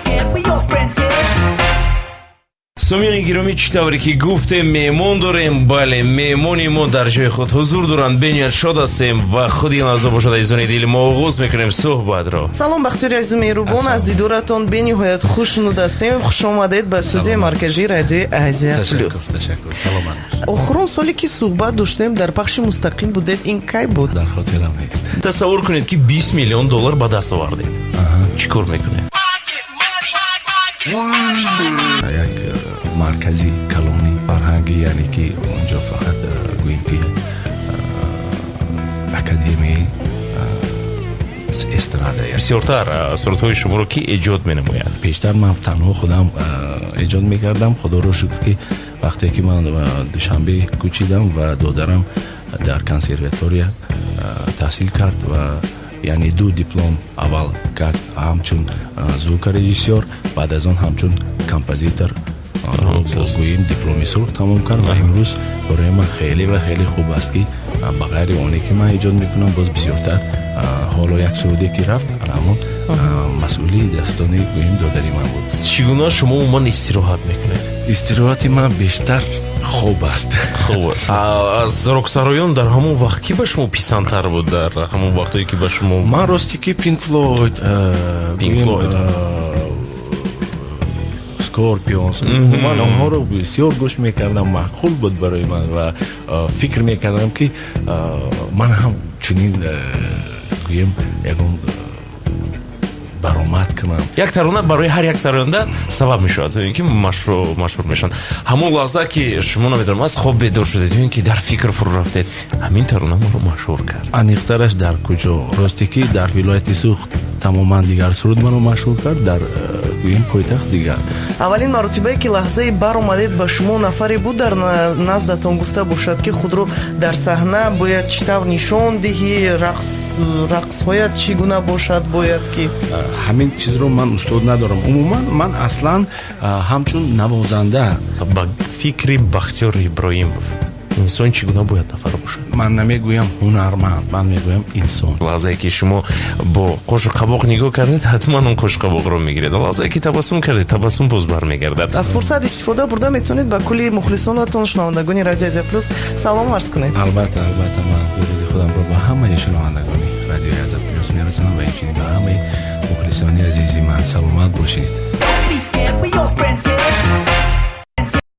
scared, we your friends here. سامیان گرامی چی طوری که گفتیم میمون داریم. بله میمونی ما در جای خود حضور دارند. بینیاد شاد هستیم و خودی نازو باشد ایزانی دیل ما آغاز میکنیم صحبت را. سلام بختیاری عزیز مهربان از دیدارتان بنیهایت خوشنود هستیم. خوش آمدید به استودیوی مرکزی رادیو آزیا پلس. تشکر سلام. آخرین سالی که صحبت داشتیم در پخش مستقیم بودید این کی بود؟ در خاطرم نیست. تصور کنید که 20 میلیون دلار به دست آوردید. چیکار میکنید؟ یک مرکزی کلونی فرهنگی، یعنی که اونجا فقط گوییم که اکادمی استراده. بسیارتر صورتهای شما رو که ایجاد مینماید؟ پیشتر من تنها خودم ایجاد میکردم. خدا رو شکر که وقتی که من دوشنبه کوچیدم و دادرم در کنسرواتوریا تحصیل کرد و یعنی 2 دیپلم اول کرد همچون زوک رژیسور، بعد از آن همچون کمپوزیتور گوییم دیپلمی سرخ تمام کرد و امروز برای من خیلی و خیلی خوب است که بغیر اونی که من ایجاد میکنم باز بسیارتر حالا یک سعودی که رفت اما مسئولی دستانی گوییم دادری من بود. چگونه شما عموما استراحت میکنید؟ استراحتی من بیشتر خوب است. خوب است. از راکسرایان در همون وقت کی به شما پیسنتر بود؟ در همون وقتی که به شما من راستی که پینک فلوید سکورپیونز من آنها رو بسیار گوش میکردم. معقول بود برای من و فکر میکردم که من هم چنین گویم یکم برآمد کنم. یک ترانه برای هر یک سرآینده سبب میشود اینکه مشهور میشن. همون لحظه که شما نمیدونم از خواب بیدار شدید اینکه در فکر فرو رفتید همین ترانه ما رو مشهور کرد. انیقترش در کجا؟ راستی که در ولایت سوخت تماما دیگر سرود منو مشهور کرد. در گوییم پایتخت دیگر اولین مرتبه که لحظه برآمدید به شما نفری بود در نزدتان گفته باشد که خود رو در صحنه باید چطور نشان دهی، رقص هایت چگونه باشد، باید که همین چیز رو من استاد ندارم. عموما من اصلا همچون نوازنده با فکر بختیار ابراهیموف انسان چگونه باید نفر باشد؟ من نمیگویم هنرمند، من میگویم انسان. لحظه که شما با قوش قباق نگاه کردید حتما اون قوش قباق رو میگیرید. لحظه که تبسم کردید تبسم باز برمیگردد. از فرصت استفاده برده میتونید به کلی مخلصانتون شنوندگان رادیو آزیا پلس سلام عرض کنید. البته من درود خودم رو به همه شنوندگان رادیو آزیا پلس میرسونم و همچنین به همه مخلصان عزیزی من سلامت باشید. Don't be scared, we your friends here.